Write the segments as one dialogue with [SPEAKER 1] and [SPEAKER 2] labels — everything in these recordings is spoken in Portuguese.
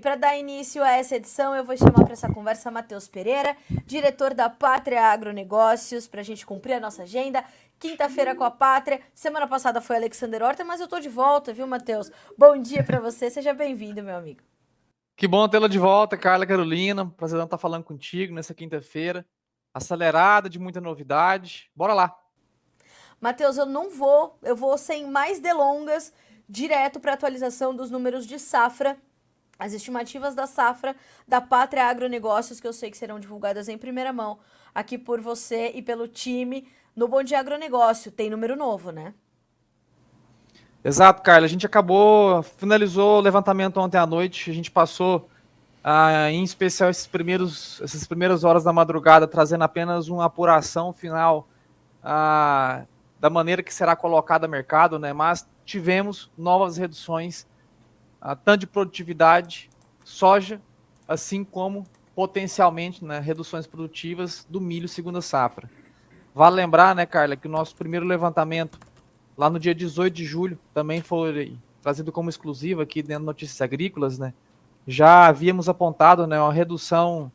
[SPEAKER 1] para dar início a essa edição, eu vou chamar para essa conversa Matheus Pereira, diretor da Pátria Agronegócios, para a gente cumprir a nossa agenda. Quinta-feira com a Pátria. Semana passada foi Alexander Horta, mas eu tô de volta, viu, Matheus? Bom dia para você, seja bem-vindo, meu amigo.
[SPEAKER 2] Que bom tê-la de volta, Carla Carolina. Prazer estar falando contigo nessa quinta-feira. Acelerada, de muita novidade. Bora lá.
[SPEAKER 1] Matheus, eu vou sem mais delongas, direto para a atualização dos números de safra. As estimativas da safra da Pátria Agronegócios, que eu sei que serão divulgadas em primeira mão aqui por você e pelo time no Bom Dia Agronegócio. Tem número novo, né?
[SPEAKER 2] Exato, Carla. A gente finalizou o levantamento ontem à noite. A gente passou, em especial, essas primeiras horas da madrugada, trazendo apenas uma apuração final da maneira que será colocada a mercado, né? Mas tivemos novas reduções, tanto de produtividade, soja, assim como potencialmente, né, reduções produtivas do milho segunda safra. Vale lembrar, né, Carla, que o nosso primeiro levantamento, lá no dia 18 de julho, também foi trazido como exclusivo aqui dentro de Notícias Agrícolas, né? Já havíamos apontado, né, uma redução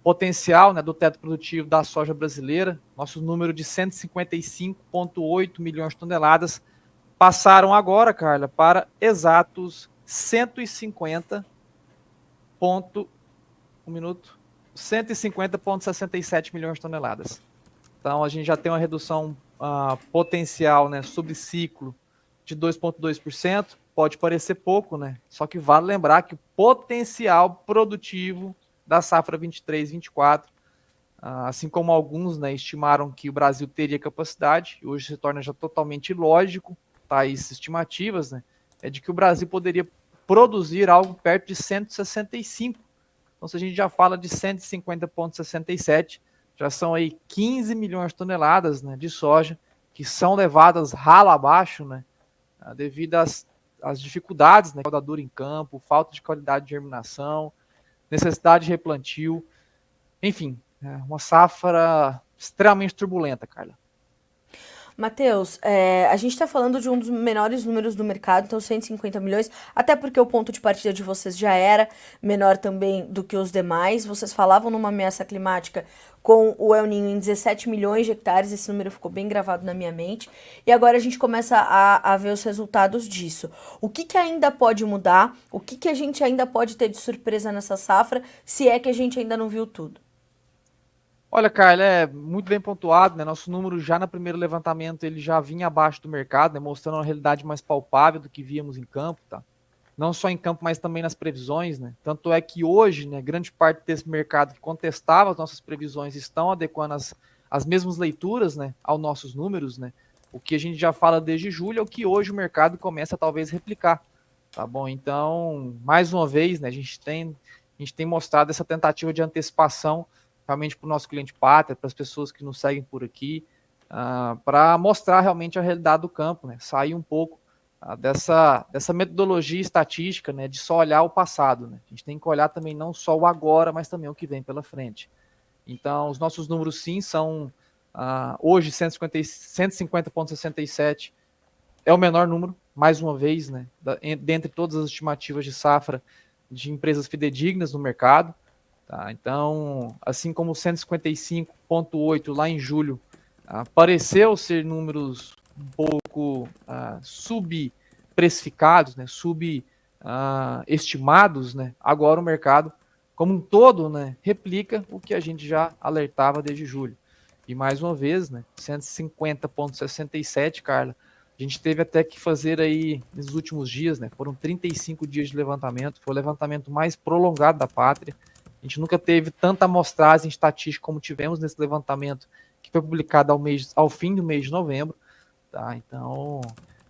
[SPEAKER 2] potencial, né, do teto produtivo da soja brasileira. Nosso número de 155,8 milhões de toneladas passaram agora, Carla, para exatos 150,67 milhões de toneladas. Então a gente já tem uma redução potencial, né, sobre ciclo de 2,2%. Pode parecer pouco, né? Só que vale lembrar que o potencial produtivo da safra 23-24, assim como alguns, né, estimaram que o Brasil teria capacidade, e hoje se torna já totalmente ilógico, tais estimativas, né, é de que o Brasil poderia produzir algo perto de 165. Então, se a gente já fala de 150,67, já são aí 15 milhões de toneladas, né, de soja que são levadas rala abaixo, né, devido às dificuldades, né, podadura em campo, falta de qualidade de germinação, necessidade de replantio, enfim, uma safra extremamente turbulenta, Carla.
[SPEAKER 1] Matheus, a gente está falando de um dos menores números do mercado, então 150 milhões, até porque o ponto de partida de vocês já era menor também do que os demais. Vocês falavam numa ameaça climática com o El Niño em 17 milhões de hectares, esse número ficou bem gravado na minha mente, e agora a gente começa a ver os resultados disso. O que que ainda pode mudar? O que que a gente ainda pode ter de surpresa nessa safra, se é que a gente ainda não viu tudo?
[SPEAKER 2] Olha, Carla, é muito bem pontuado, né? Nosso número já no primeiro levantamento ele já vinha abaixo do mercado, né? Mostrando uma realidade mais palpável do que víamos em campo, tá? Não só em campo, mas também nas previsões, né? Tanto é que hoje, né, grande parte desse mercado que contestava as nossas previsões estão adequando as mesmas leituras, né, aos nossos números, né? O que a gente já fala desde julho é o que hoje o mercado começa a talvez replicar, tá bom? Então, mais uma vez, né, a gente tem mostrado essa tentativa de antecipação realmente para o nosso cliente pátria, para as pessoas que nos seguem por aqui, para mostrar realmente a realidade do campo, né? Sair um pouco dessa metodologia estatística, né, de só olhar o passado, né? A gente tem que olhar também não só o agora, mas também o que vem pela frente. Então, os nossos números sim são hoje 150,67 é o menor número, mais uma vez, né, dentre todas as estimativas de safra de empresas fidedignas no mercado. Tá? Então, assim como 155,8 lá em julho pareceu ser números um pouco subprecificados, né, subestimados, né, agora o mercado como um todo, né, replica o que a gente já alertava desde julho. E mais uma vez, né, 150,67, Carla, a gente teve até que fazer aí nos últimos dias, né, foram 35 dias de levantamento, foi o levantamento mais prolongado da Pátria. A gente nunca teve tanta amostragem estatística como tivemos nesse levantamento, que foi publicado ao fim do mês de novembro. Tá? Então,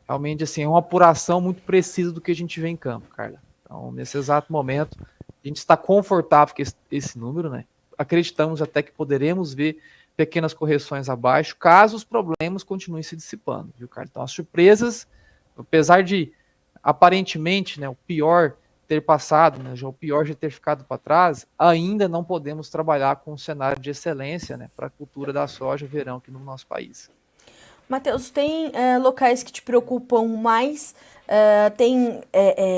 [SPEAKER 2] realmente, assim, é uma apuração muito precisa do que a gente vê em campo, Carla. Então, nesse exato momento, a gente está confortável com esse número, né? Acreditamos até que poderemos ver pequenas correções abaixo, caso os problemas continuem se dissipando, viu, Carla? Então, as surpresas, apesar de, aparentemente, né, o pior ter passado, né, já o pior já ter ficado para trás, ainda não podemos trabalhar com um cenário de excelência, né, para a cultura da soja verão aqui no nosso país.
[SPEAKER 1] Matheus, tem locais que te preocupam mais? Tem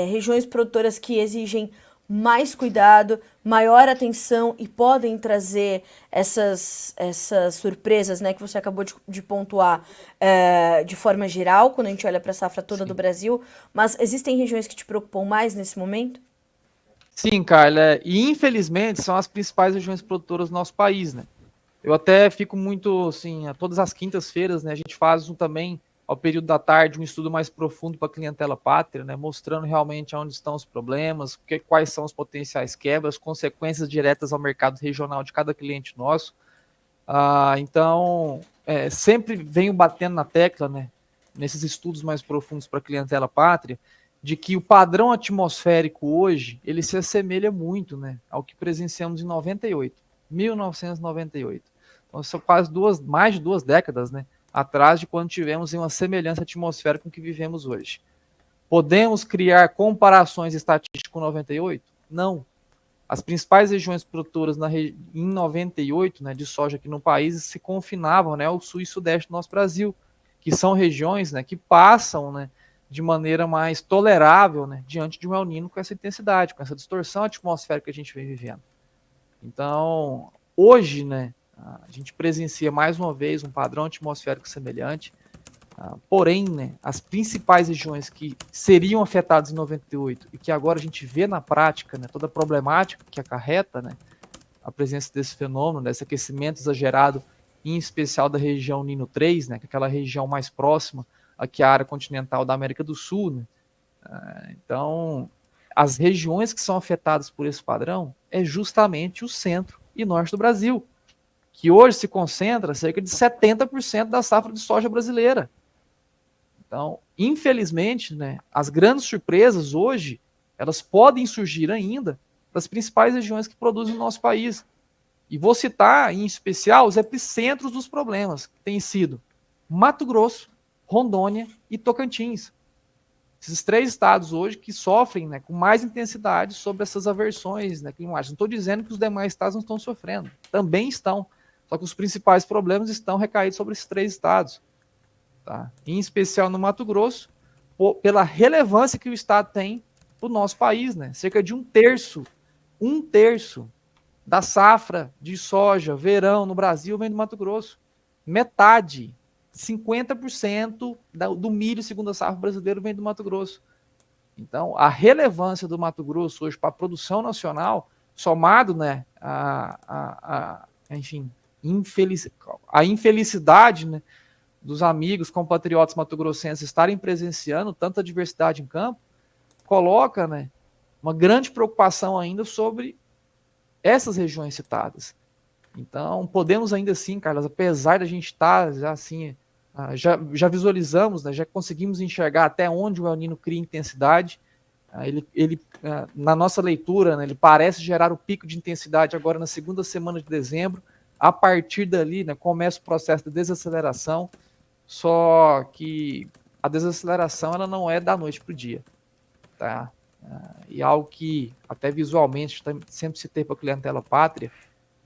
[SPEAKER 1] regiões produtoras que exigem mais cuidado, maior atenção e podem trazer essas surpresas, né, que você acabou de pontuar de forma geral, quando a gente olha para a safra toda do
[SPEAKER 2] Sim.
[SPEAKER 1] Brasil, mas existem regiões que te preocupam mais nesse momento?
[SPEAKER 2] Sim, Carla, e infelizmente são as principais regiões produtoras do nosso país, né? Eu até fico muito, assim, a todas as quintas-feiras, né, a gente faz também, ao período da tarde, um estudo mais profundo para a clientela pátria, né, mostrando realmente onde estão os problemas, quais são os potenciais quebras, consequências diretas ao mercado regional de cada cliente nosso. Então, sempre venho batendo na tecla, né, nesses estudos mais profundos para a clientela pátria, de que o padrão atmosférico hoje, ele se assemelha muito, né, ao que presenciamos em 98, 1998. Então, são quase mais de 2 décadas, né, atrás de quando tivemos uma semelhança atmosférica com o que vivemos hoje. Podemos criar comparações estatísticas com 98? Não. As principais regiões produtoras em 98, né, de soja aqui no país se confinavam, né, ao sul e sudeste do nosso Brasil, que são regiões, né, que passam, né, de maneira mais tolerável, né, diante de um El Niño com essa intensidade, com essa distorção atmosférica que a gente vem vivendo. Então, hoje, né, a gente presencia mais uma vez um padrão atmosférico semelhante. Porém, né, as principais regiões que seriam afetadas em 98 e que agora a gente vê na prática, né, toda a problemática que acarreta, né, a presença desse fenômeno, desse aquecimento exagerado, em especial da região Nino 3, né, que é aquela região mais próxima aqui à área continental da América do Sul. Né. Então, as regiões que são afetadas por esse padrão é justamente o centro e norte do Brasil, que hoje se concentra cerca de 70% da safra de soja brasileira. Então, infelizmente, né, as grandes surpresas hoje, elas podem surgir ainda das principais regiões que produzem no nosso país. E vou citar, em especial, os epicentros dos problemas, que têm sido Mato Grosso, Rondônia e Tocantins. Esses 3 estados hoje que sofrem, né, com mais intensidade sobre essas aversões, né, climáticas. Não estou dizendo que os demais estados não estão sofrendo, também estão. Só que os principais problemas estão recaídos sobre esses 3 estados. Tá? Em especial no Mato Grosso, pela relevância que o estado tem para o nosso país, né? Cerca de um terço da safra de soja, verão no Brasil vem do Mato Grosso. Metade, 50% do milho segundo a safra brasileiro vem do Mato Grosso. Então, a relevância do Mato Grosso hoje para a produção nacional, somado, né, enfim, a infelicidade, né, dos amigos, compatriotas mato-grossenses estarem presenciando tanta diversidade em campo, coloca, né, uma grande preocupação ainda sobre essas regiões citadas. Então, podemos ainda assim, Carlos, apesar da gente estar já assim, já visualizamos, né, já conseguimos enxergar até onde o El Niño cria intensidade. Ele na nossa leitura, né, ele parece gerar o pico de intensidade agora na segunda semana de dezembro. A partir dali, né, começa o processo de desaceleração. Só que a desaceleração ela não é da noite para o dia, tá? E algo que até visualmente sempre se tem para a clientela pátria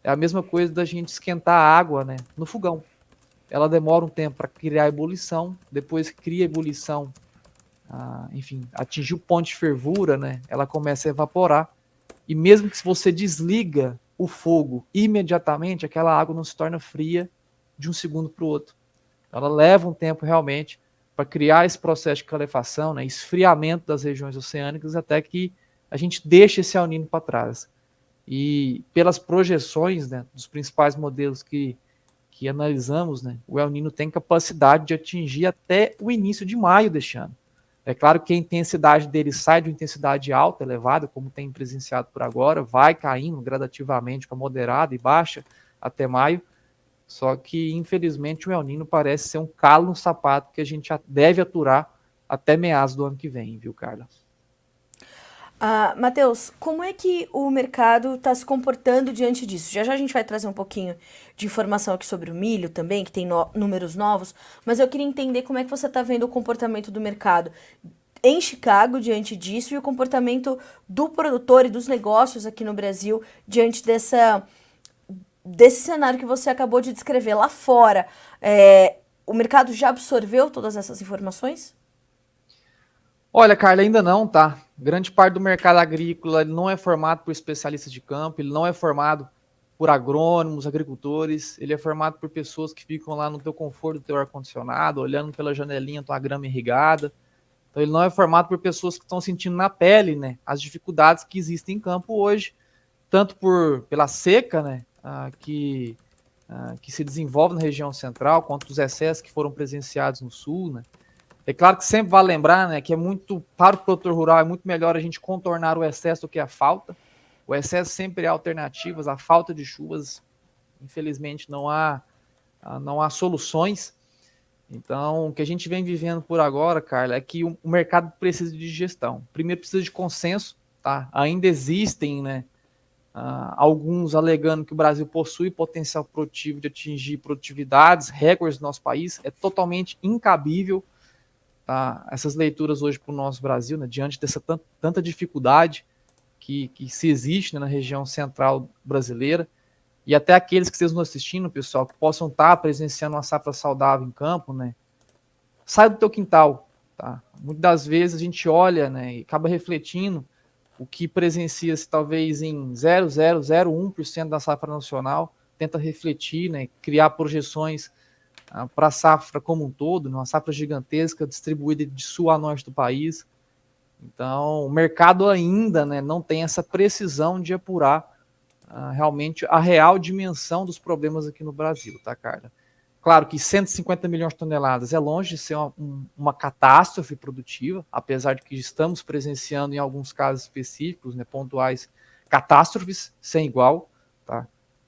[SPEAKER 2] é a mesma coisa da gente esquentar a água, né, no fogão. Ela demora um tempo para criar ebulição, depois que cria ebulição, enfim, atingir o ponto de fervura, né, ela começa a evaporar. E mesmo que se você desliga o fogo imediatamente, aquela água não se torna fria de um segundo para o outro. Ela leva um tempo realmente para criar esse processo de calefação, né, esfriamento das regiões oceânicas, até que a gente deixe esse El Niño para trás. E pelas projeções, né, dos principais modelos que analisamos, né, o El Niño tem capacidade de atingir até o início de maio deste ano. É claro que a intensidade dele sai de uma intensidade alta, elevada, como tem presenciado por agora, vai caindo gradativamente para moderada e baixa até maio. Só que, infelizmente, o El Niño parece ser um calo no sapato que a gente deve aturar até meados do ano que vem, viu, Carla?
[SPEAKER 1] Matheus, como é que o mercado está se comportando diante disso? Já já a gente vai trazer um pouquinho de informação aqui sobre o milho também, que tem números novos, mas eu queria entender como é que você está vendo o comportamento do mercado em Chicago diante disso e o comportamento do produtor e dos negócios aqui no Brasil diante desse cenário que você acabou de descrever lá fora. O mercado já absorveu todas essas informações?
[SPEAKER 2] Olha, Carla, ainda não, tá? Grande parte do mercado agrícola ele não é formado por especialistas de campo, ele não é formado por agrônomos, agricultores, ele é formado por pessoas que ficam lá no teu conforto do teu ar-condicionado, olhando pela janelinha tua grama irrigada. Então ele não é formado por pessoas que estão sentindo na pele, né, as dificuldades que existem em campo hoje, tanto pela seca, né, que se desenvolve na região central, quanto os excessos que foram presenciados no sul, né. É claro que sempre vale lembrar, né, que para o produtor rural, é muito melhor a gente contornar o excesso do que a falta. O excesso sempre há alternativas, a falta de chuvas, infelizmente, não há soluções. Então, o que a gente vem vivendo por agora, Carla, é que o mercado precisa de gestão. Primeiro, precisa de consenso, tá? Ainda existem, né, alguns alegando que o Brasil possui potencial produtivo de atingir produtividades, recordes no nosso país. É totalmente incabível, tá, essas leituras hoje para o nosso Brasil, né, diante dessa tanta dificuldade que se existe, né, na região central brasileira. E até aqueles que estejam nos assistindo, pessoal, que possam estar presenciando uma safra saudável em campo, né? Sai do teu quintal, tá? Muitas das vezes a gente olha, né, e acaba refletindo o que presencia-se talvez em 0,001% da safra nacional, tenta refletir, né, criar projeções para a safra como um todo, né, uma safra gigantesca distribuída de sul a norte do país. Então, o mercado ainda, né, não tem essa precisão de apurar realmente a real dimensão dos problemas aqui no Brasil, tá, Carla? Claro que 150 milhões de toneladas é longe de ser uma catástrofe produtiva, apesar de que estamos presenciando em alguns casos específicos, né, pontuais, catástrofes sem igual, tá?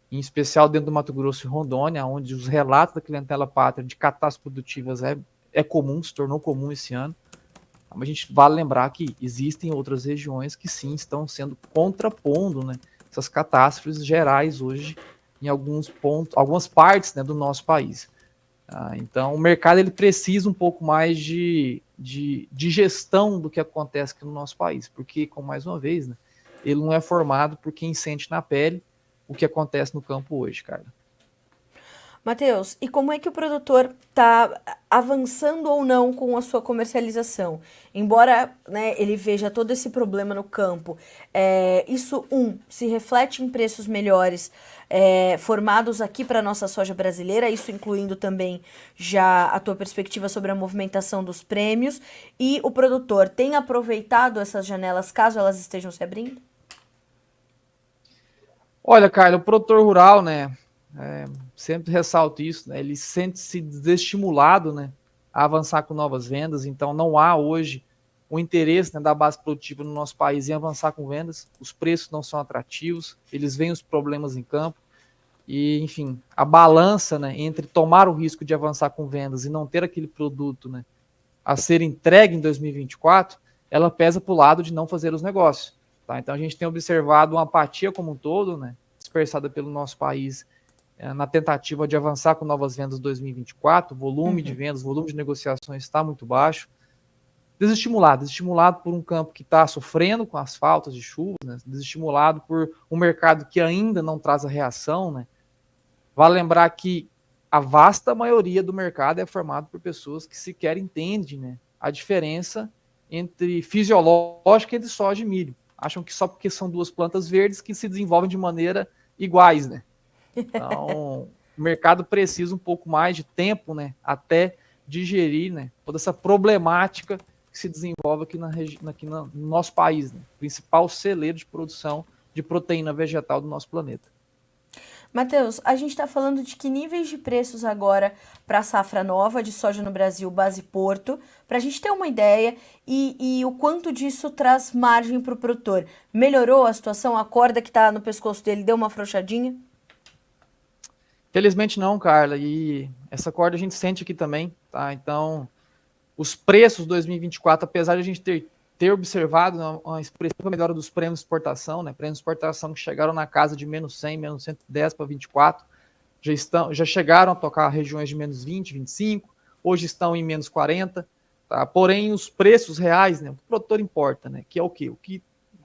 [SPEAKER 2] Em especial dentro do Mato Grosso e Rondônia, onde os relatos da clientela pátria de catástrofes produtivas é comum, se tornou comum esse ano. Mas a gente vale lembrar que existem outras regiões que sim estão sendo contrapondo, né, essas catástrofes gerais hoje em alguns pontos, algumas partes, né, do nosso país. Então, o mercado ele precisa um pouco mais de gestão do que acontece aqui no nosso país, porque, como mais uma vez, né, ele não é formado por quem sente na pele o que acontece no campo hoje, Carla.
[SPEAKER 1] Matheus, e como é que o produtor está avançando ou não com a sua comercialização? Embora, né, ele veja todo esse problema no campo, isso, se reflete em preços melhores formados aqui para a nossa soja brasileira, isso incluindo também já a tua perspectiva sobre a movimentação dos prêmios, e o produtor tem aproveitado essas janelas caso elas estejam se abrindo?
[SPEAKER 2] Olha, Carla, o produtor rural, né, sempre ressalto isso, né, ele sente-se desestimulado, né, a avançar com novas vendas, então não há hoje o interesse, né, da base produtiva no nosso país em avançar com vendas, os preços não são atrativos, eles veem os problemas em campo, e, enfim, a balança, né, entre tomar o risco de avançar com vendas e não ter aquele produto, né, a ser entregue em 2024, ela pesa para o lado de não fazer os negócios. Tá? Então a gente tem observado uma apatia como um todo, né, dispersada pelo nosso país, na tentativa de avançar com novas vendas em 2024, o volume de vendas, o volume de negociações está muito baixo, desestimulado por um campo que está sofrendo com as faltas de chuva, né, desestimulado por um mercado que ainda não traz a reação, né. Vale lembrar que a vasta maioria do mercado é formado por pessoas que sequer entendem, né, a diferença entre fisiológica entre soja e milho. Acham que só porque são duas plantas verdes que se desenvolvem de maneira iguais, né? Então, o mercado precisa um pouco mais de tempo, né, até digerir, né, toda essa problemática que se desenvolve aqui no nosso país, né, principal celeiro de produção de proteína vegetal do nosso planeta.
[SPEAKER 1] Matheus, a gente está falando de que níveis de preços agora para a safra nova de soja no Brasil, base Porto, para a gente ter uma ideia e o quanto disso traz margem para o produtor. Melhorou a situação? A corda que está no pescoço dele deu uma afrouxadinha?
[SPEAKER 2] Felizmente não, Carla, e essa corda a gente sente aqui também, tá? Então, os preços 2024, apesar de a gente ter observado uma expressiva melhora dos prêmios de exportação, né? Prêmios de exportação que chegaram na casa de menos 100, menos 110 para 24, já chegaram a tocar regiões de menos 20, 25, hoje estão em menos 40, tá? Porém, os preços reais, né? O que o produtor importa, né? Que é o quê? O que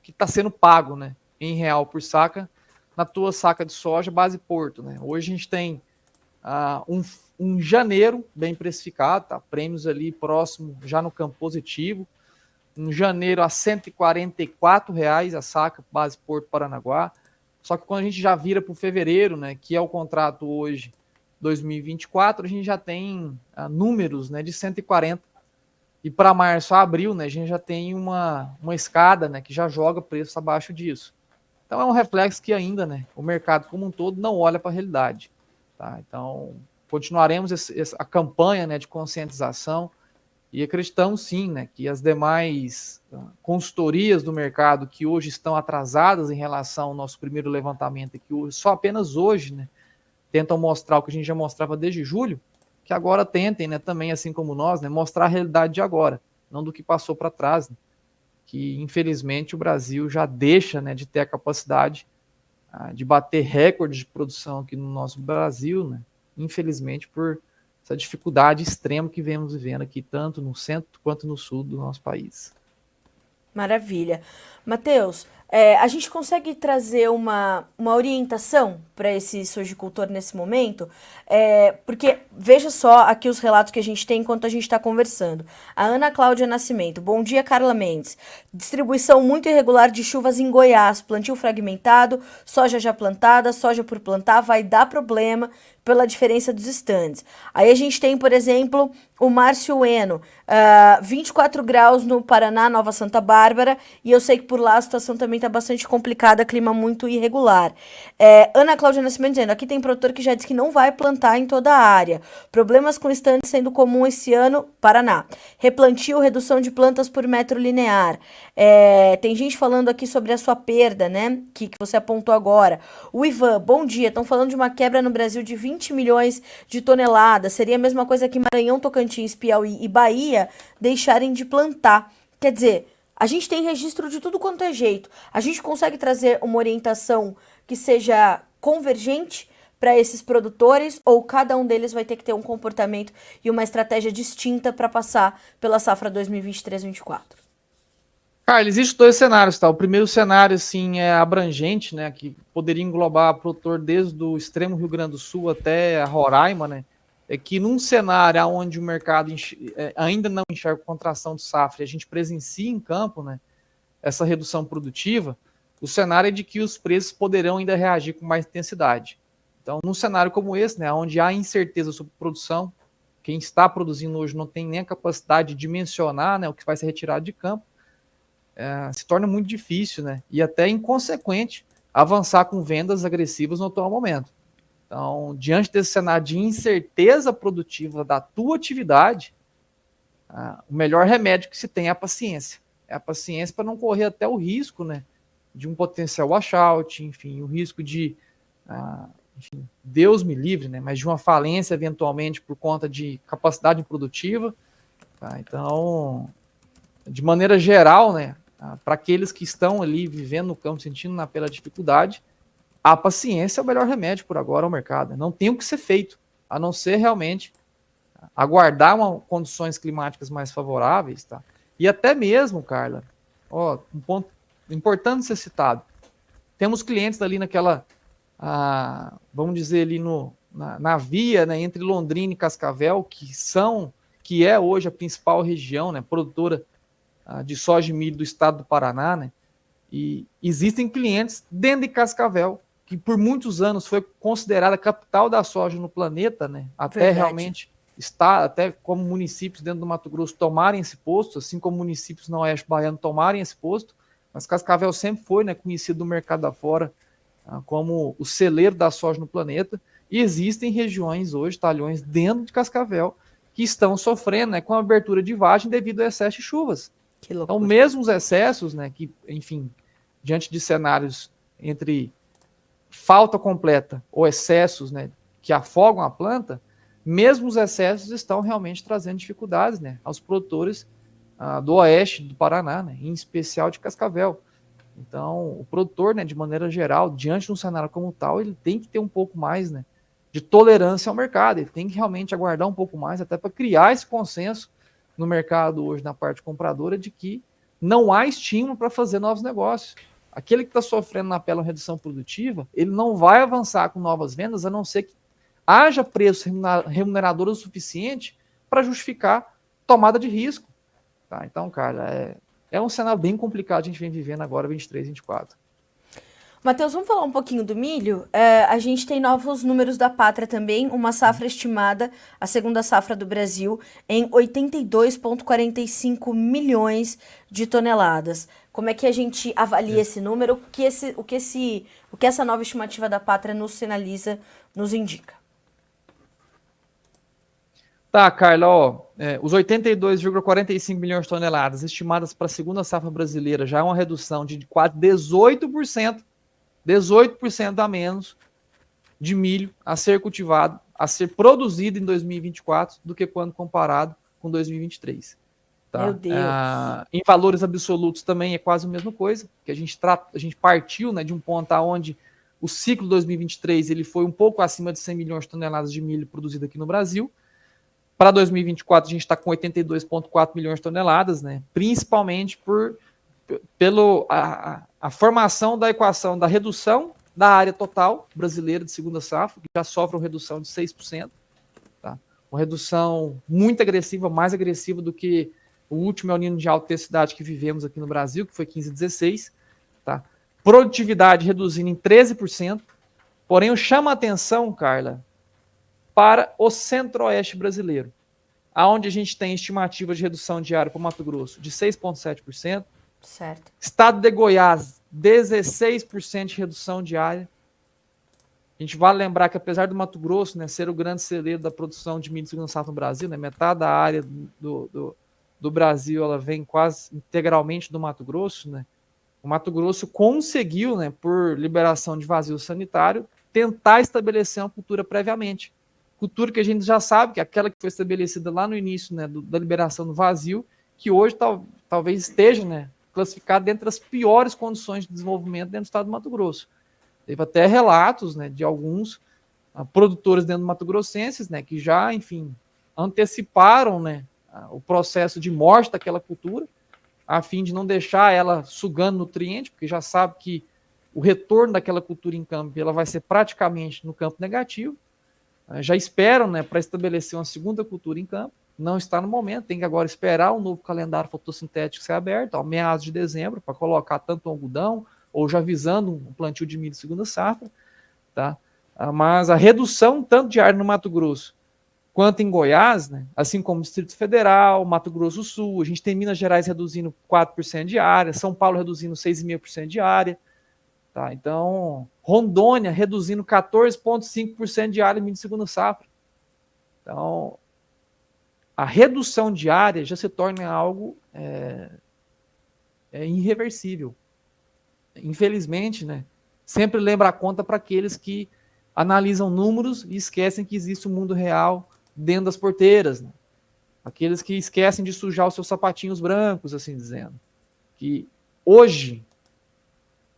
[SPEAKER 2] está sendo pago, né? Em real por saca, na tua saca de soja base Porto, né? Hoje a gente tem um janeiro bem precificado, tá? Prêmios ali próximo, já no campo positivo. em janeiro a R$ 144 a saca, base Porto Paranaguá. Só que quando a gente já vira para o fevereiro, né, que é o contrato hoje, 2024, a gente já tem números, né, de 140. E para março a abril, né, a gente já tem uma escada, né, que já joga preço abaixo disso. Então é um reflexo que ainda, né, o mercado como um todo não olha para a realidade. Tá? Então continuaremos a campanha, né, de conscientização e acreditamos sim, né, que as demais consultorias do mercado que hoje estão atrasadas em relação ao nosso primeiro levantamento, que hoje, só apenas hoje, né, tentam mostrar o que a gente já mostrava desde julho, que agora tentem, né, também assim como nós, né, mostrar a realidade de agora, não do que passou para trás, né, que infelizmente o Brasil já deixa, né, de ter a capacidade de bater recordes de produção aqui no nosso Brasil, né, infelizmente por essa dificuldade extrema que vemos vivendo aqui, tanto no centro quanto no sul do nosso país.
[SPEAKER 1] Maravilha. Matheus, a gente consegue trazer uma orientação para esse sojicultor nesse momento? Porque veja só aqui os relatos que a gente tem enquanto a gente está conversando. A Ana Cláudia Nascimento. Bom dia, Carla Mendes. Distribuição muito irregular de chuvas em Goiás. Plantio fragmentado, soja já plantada, soja por plantar, vai dar problema pela diferença dos estandes. Aí a gente tem, por exemplo, o Márcio Eno, 24 graus no Paraná, Nova Santa Bárbara, e eu sei que por lá a situação também está bastante complicada, clima muito irregular. Ana Cláudia Nascimento dizendo, aqui tem produtor que já disse que não vai plantar em toda a área. Problemas com estandes sendo comum esse ano, Paraná. Replantio, redução de plantas por metro linear. Tem gente falando aqui sobre a sua perda, né, que você apontou agora. O Ivan, bom dia, estão falando de uma quebra no Brasil de 20 milhões de toneladas. Seria a mesma coisa que Maranhão, Tocantins, Piauí e Bahia deixarem de plantar. Quer dizer, a gente tem registro de tudo quanto é jeito. A gente consegue trazer uma orientação que seja convergente para esses produtores ou cada um deles vai ter que ter um comportamento e uma estratégia distinta para passar pela safra 2023-24?
[SPEAKER 2] Carlos, existem dois cenários, tá? O primeiro cenário, assim, é abrangente, né? Que poderia englobar produtor desde o extremo Rio Grande do Sul até a Roraima, né? É que num cenário onde o mercado ainda não enxerga contração de safra, e a gente presencia em campo, né, essa redução produtiva, o cenário é de que os preços poderão ainda reagir com mais intensidade. Então, num cenário como esse, né, onde há incerteza sobre produção, quem está produzindo hoje não tem nem a capacidade de dimensionar, né, o que vai ser retirado de campo, se torna muito difícil, né, e até inconsequente avançar com vendas agressivas no atual momento. Então, diante desse cenário de incerteza produtiva da tua atividade, o melhor remédio que se tem é a paciência. É a paciência para não correr até o risco, né, de um potencial washout, enfim, o risco de, enfim, Deus me livre, né, mas de uma falência eventualmente por conta de capacidade improdutiva. Tá? Então, de maneira geral, né, para aqueles que estão ali vivendo no campo, sentindo pela dificuldade, a paciência é o melhor remédio por agora ao mercado. Não tem o que ser feito, a não ser realmente aguardar condições climáticas mais favoráveis, tá? E até mesmo, Carla, um ponto importante ser citado. Temos clientes ali naquela, vamos dizer ali na via, né, entre Londrina e Cascavel, que é hoje a principal região, né, produtora de soja e milho do estado do Paraná, né? E existem clientes dentro de Cascavel que por muitos anos foi considerada a capital da soja no planeta, né? Até realmente até como municípios dentro do Mato Grosso tomarem esse posto, assim como municípios no Oeste Baiano tomarem esse posto, mas Cascavel sempre foi, né, conhecido no mercado afora como o celeiro da soja no planeta, e existem regiões hoje, talhões dentro de Cascavel, que estão sofrendo, né, com a abertura de vagem devido ao excesso de chuvas.
[SPEAKER 1] Que loucura.
[SPEAKER 2] Então, mesmo os excessos, né, que, enfim, diante de cenários entre falta completa ou excessos, né, que afogam a planta, mesmo os excessos estão realmente trazendo dificuldades, né, aos produtores do oeste do Paraná, né, em especial de Cascavel. Então, o produtor, né, de maneira geral, diante de um cenário como tal, ele tem que ter um pouco mais, né, de tolerância ao mercado, ele tem que realmente aguardar um pouco mais, até para criar esse consenso no mercado hoje, na parte compradora, de que não há estímulo para fazer novos negócios. Aquele que está sofrendo na pele uma redução produtiva, ele não vai avançar com novas vendas, a não ser que haja preço remunerador o suficiente para justificar tomada de risco. Tá? Então, cara, É um cenário bem complicado que a gente vem vivendo agora, 23, 24.
[SPEAKER 1] Matheus, vamos falar um pouquinho do milho? A gente tem novos números da Pátria também, uma safra estimada, a segunda safra do Brasil, em 82,45 milhões de toneladas. Como é que a gente avalia esse número? O que essa nova estimativa da Pátria nos sinaliza, nos indica?
[SPEAKER 2] Tá, Carla, ó, os 82,45 milhões de toneladas estimadas para a segunda safra brasileira já é uma redução de quase 18% a menos de milho a ser cultivado, a ser produzido em 2024 do que quando comparado com 2023.
[SPEAKER 1] Meu
[SPEAKER 2] Tá?
[SPEAKER 1] Deus.
[SPEAKER 2] Em valores absolutos também é quase a mesma coisa, que a gente partiu, né, de um ponto onde o ciclo 2023 ele foi um pouco acima de 100 milhões de toneladas de milho produzido aqui no Brasil. Para 2024 a gente está com 82,4 milhões de toneladas, né, principalmente pela formação da equação da redução da área total brasileira de segunda safra, que já sofre uma redução de 6%, tá? Uma redução muito agressiva, mais agressiva do que o último El Niño de alta intensidade que vivemos aqui no Brasil, que foi 15,16, tá? Produtividade reduzindo em 13%, porém eu chamo a atenção, Carla, para o centro-oeste brasileiro, aonde a gente tem estimativa de redução diária para o Mato Grosso de 6,7%,
[SPEAKER 1] Certo.
[SPEAKER 2] Estado de Goiás, 16% de redução diária. A gente vale lembrar que, apesar do Mato Grosso, né, ser o grande celeiro da produção de milho de segunda safra no Brasil, né, metade da área do Brasil ela vem quase integralmente do Mato Grosso, né, o Mato Grosso conseguiu, né, por liberação de vazio sanitário, tentar estabelecer uma cultura previamente. Cultura que a gente já sabe, que é aquela que foi estabelecida lá no início, né, da liberação do vazio, que hoje talvez esteja, né, classificado dentre as piores condições de desenvolvimento dentro do estado do Mato Grosso. Teve até relatos, né, de alguns produtores dentro do Mato Grossenses, né, que já, enfim, anteciparam, né, o processo de morte daquela cultura, a fim de não deixar ela sugando nutriente, porque já sabe que o retorno daquela cultura em campo ela vai ser praticamente no campo negativo. Já esperam, né, para estabelecer uma segunda cultura em campo. Não está no momento, tem que agora esperar o novo calendário fotossintético ser aberto, ao meados de dezembro, para colocar tanto algodão, ou já visando um plantio de milho de segunda safra, tá? Mas a redução tanto de área no Mato Grosso quanto em Goiás, né, assim como o Distrito Federal, Mato Grosso do Sul, a gente tem Minas Gerais reduzindo 4% de área, São Paulo reduzindo 6,5% de área, tá? Então, Rondônia reduzindo 14,5% de área em milho de segunda safra. Então, a redução de área já se torna algo irreversível. Infelizmente, né, sempre lembra a conta para aqueles que analisam números e esquecem que existe um mundo real dentro das porteiras. Né? Aqueles que esquecem de sujar os seus sapatinhos brancos, assim dizendo. Que hoje,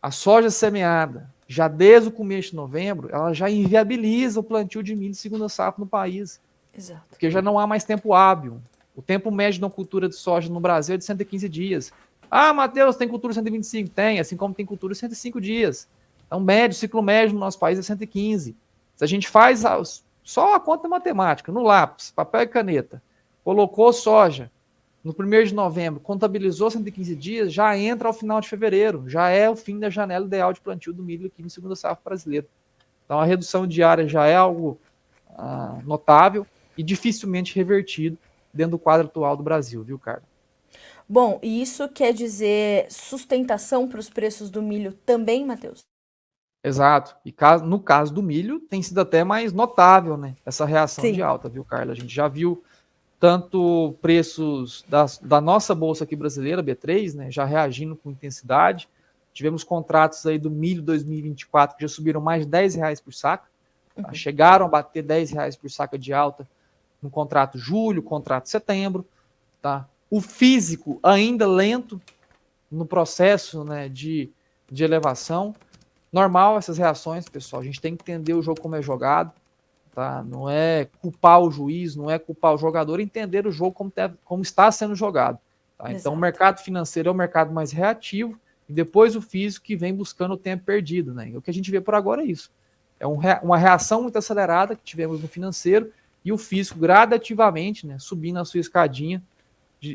[SPEAKER 2] a soja semeada, já desde o começo de novembro, ela já inviabiliza o plantio de milho de segunda safra no país.
[SPEAKER 1] Exato.
[SPEAKER 2] Porque já não há mais tempo hábil. O tempo médio de uma cultura de soja no Brasil é de 115 dias. Ah, Matheus, tem cultura 125? Tem, assim como tem cultura 105 dias. Então, médio, ciclo médio no nosso país é 115. Se a gente faz só a conta matemática, no lápis, papel e caneta, colocou soja no 1º de novembro, contabilizou 115 dias, já entra ao final de fevereiro. Já é o fim da janela ideal de plantio do milho aqui no segunda safra brasileira. Então, a redução diária já é algo notável e dificilmente revertido dentro do quadro atual do Brasil, viu, Carla?
[SPEAKER 1] Bom, e isso quer dizer sustentação para os preços do milho também, Matheus?
[SPEAKER 2] Exato. E no caso do milho, tem sido até mais notável, né, essa reação de
[SPEAKER 1] Sim.
[SPEAKER 2] alta, viu, Carla? A gente já viu tanto preços da nossa bolsa aqui brasileira, B3, né, já reagindo com intensidade. Tivemos contratos aí do milho 2024 que já subiram mais de R$10 por saca. Tá? Chegaram a bater R$10 por saca de alta no contrato julho, contrato setembro. Tá? O físico ainda lento no processo, né, de elevação. Normal essas reações, pessoal. A gente tem que entender o jogo como é jogado. Tá? Não é culpar o juiz, não é culpar o jogador, entender o jogo como está sendo jogado. Tá? Então, o mercado financeiro é o mercado mais reativo e depois o físico que vem buscando o tempo perdido. Né? E o que a gente vê por agora é isso. É uma reação muito acelerada que tivemos no financeiro e o físico gradativamente, né, subindo a sua escadinha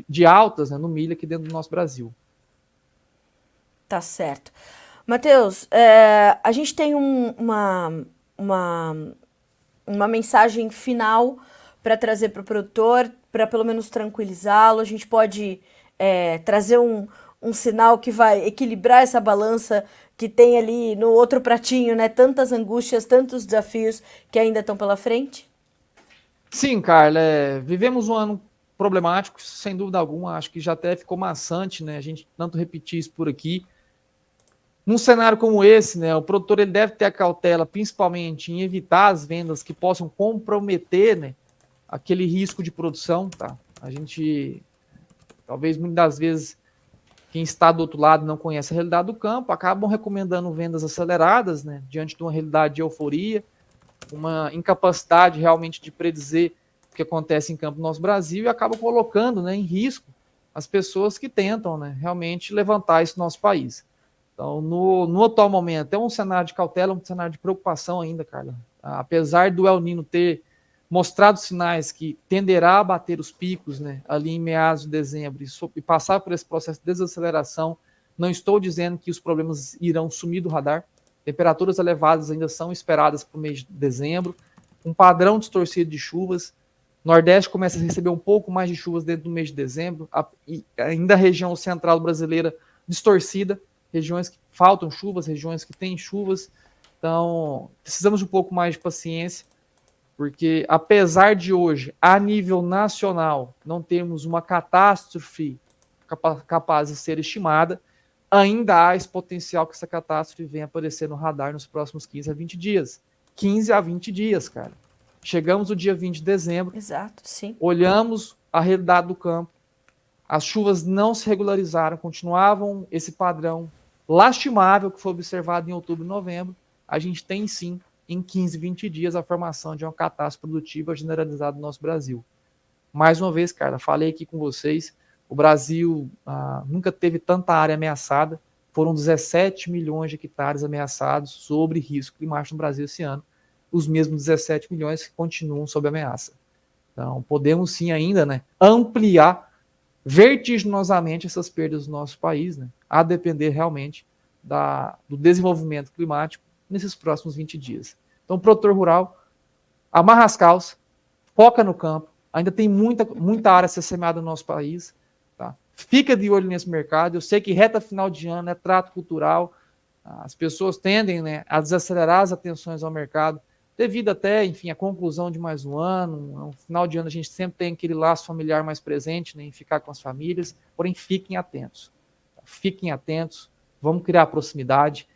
[SPEAKER 2] de altas, né, no milho aqui dentro do nosso Brasil.
[SPEAKER 1] Tá certo. Matheus, a gente tem uma, uma mensagem final para trazer para o produtor, para pelo menos tranquilizá-lo. A gente pode trazer um sinal que vai equilibrar essa balança que tem ali no outro pratinho, né? Tantas angústias, tantos desafios que ainda estão pela frente?
[SPEAKER 2] Sim, Carla, vivemos um ano problemático, sem dúvida alguma. Acho que já até ficou maçante, né? A gente tanto repetir isso por aqui. Num cenário como esse, né, o produtor ele deve ter a cautela, principalmente em evitar as vendas que possam comprometer, né, aquele risco de produção, tá? A gente, talvez muitas das vezes, quem está do outro lado não conhece a realidade do campo, acabam recomendando vendas aceleradas, né, diante de uma realidade de euforia, uma incapacidade realmente de predizer o que acontece em campo no nosso Brasil e acabam colocando, né, em risco as pessoas que tentam, né, realmente levantar esse nosso país. Então, no atual momento, é um cenário de cautela, um cenário de preocupação ainda, Carla. Apesar do El Niño ter mostrado sinais que tenderá a bater os picos, né, ali em meados de dezembro e passar por esse processo de desaceleração, não estou dizendo que os problemas irão sumir do radar. Temperaturas elevadas ainda são esperadas para o mês de dezembro, um padrão distorcido de chuvas. Nordeste começa a receber um pouco mais de chuvas dentro do mês de dezembro, e ainda a região central brasileira distorcida, regiões que faltam chuvas, regiões que têm chuvas. Então, precisamos de um pouco mais de paciência, porque apesar de hoje, a nível nacional, não termos uma catástrofe capaz de ser estimada, ainda há esse potencial que essa catástrofe venha aparecer no radar nos próximos 15 a 20 dias. 15 a 20 dias, cara. Chegamos no dia 20 de dezembro.
[SPEAKER 1] Exato, sim.
[SPEAKER 2] Olhamos a realidade do campo. As chuvas não se regularizaram, continuavam esse padrão lastimável que foi observado em outubro e novembro. A gente tem sim, em 15, 20 dias, a formação de uma catástrofe produtiva generalizada no nosso Brasil. Mais uma vez, cara, falei aqui com vocês, o Brasil nunca teve tanta área ameaçada, foram 17 milhões de hectares ameaçados sobre risco climático no Brasil esse ano, os mesmos 17 milhões que continuam sob ameaça. Então, podemos sim ainda, né, ampliar vertiginosamente essas perdas do nosso país, né, a depender realmente do desenvolvimento climático nesses próximos 20 dias. Então, produtor rural, amarra as calças, foca no campo, ainda tem muita área a ser semeada no nosso país, tá? Fica de olho nesse mercado. Eu sei que reta final de ano é trato cultural, as pessoas tendem, né, a desacelerar as atenções ao mercado, devido até, enfim, à conclusão de mais um ano. No final de ano a gente sempre tem aquele laço familiar mais presente, né, em ficar com as famílias, porém fiquem atentos. Fiquem atentos, vamos criar proximidade.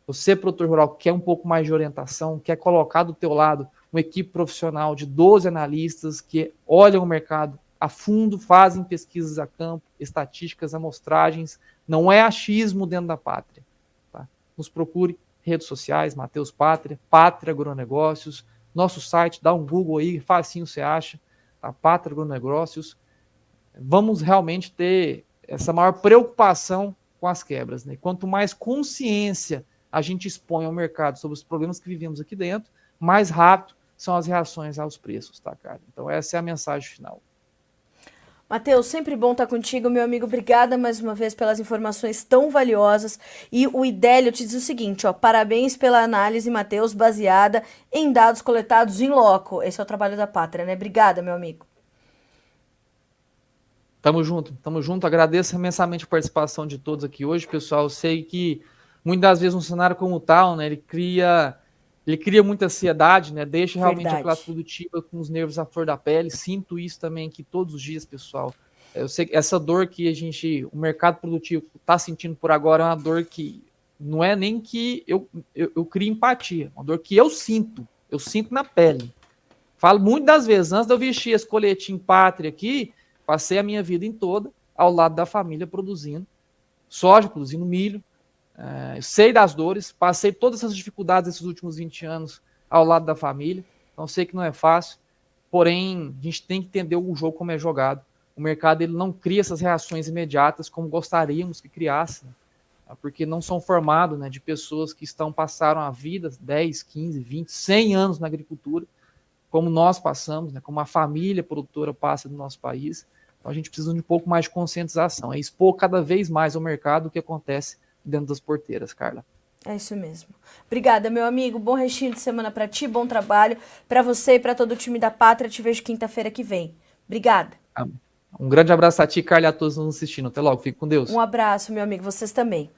[SPEAKER 2] Você, produtor rural, quer um pouco mais de orientação, quer colocar do teu lado uma equipe profissional de 12 analistas que olham o mercado a fundo, fazem pesquisas a campo, estatísticas, amostragens, não é achismo dentro da Pátria. Tá? Nos procure, redes sociais, Matheus Pátria, Pátria Agronegócios, nosso site, dá um Google aí, facinho você acha, tá? Pátria Agronegócios. Vamos realmente ter essa maior preocupação com as quebras, né? Quanto mais consciência a gente expõe ao mercado sobre os problemas que vivemos aqui dentro, mais rápido são as reações aos preços, tá, cara? Então essa é a mensagem final.
[SPEAKER 1] Matheus, sempre bom estar contigo, meu amigo. Obrigada mais uma vez pelas informações tão valiosas. E o Idélio te diz o seguinte, ó, parabéns pela análise, Matheus, baseada em dados coletados em loco. Esse é o trabalho da Pátria, né? Obrigada, meu amigo.
[SPEAKER 2] Tamo junto. Agradeço imensamente a participação de todos aqui hoje, pessoal. Eu sei que muitas vezes um cenário como o tal, né, ele cria muita ansiedade, né? Deixa realmente a classe
[SPEAKER 1] Verdade.
[SPEAKER 2] produtiva com os nervos à flor da pele. Sinto isso também aqui todos os dias, pessoal. Eu sei que essa dor que o mercado produtivo está sentindo por agora é uma dor que não é nem que eu crio empatia, é uma dor que eu sinto na pele. Falo muitas das vezes, antes de eu vestir esse coletinho pátria aqui, passei a minha vida em toda ao lado da família produzindo soja, produzindo milho. Sei das dores, passei todas essas dificuldades esses últimos 20 anos ao lado da família, então sei que não é fácil, porém a gente tem que entender o jogo como é jogado. O mercado ele não cria essas reações imediatas como gostaríamos que criasse, né? Porque não são formados, né, de pessoas que passaram a vida 10, 15, 20, 100 anos na agricultura, como nós passamos, né, como a família produtora passa no nosso país. Então a gente precisa de um pouco mais de conscientização, é expor cada vez mais ao mercado o que acontece dentro das porteiras, Carla.
[SPEAKER 1] É isso mesmo. Obrigada, meu amigo. Bom restinho de semana pra ti, bom trabalho pra você e pra todo o time da Pátria. Te vejo quinta-feira que vem. Obrigada.
[SPEAKER 2] Um grande abraço a ti, Carla, e a todos nos assistindo. Até logo, fique com Deus.
[SPEAKER 1] Um abraço, meu amigo. Vocês também.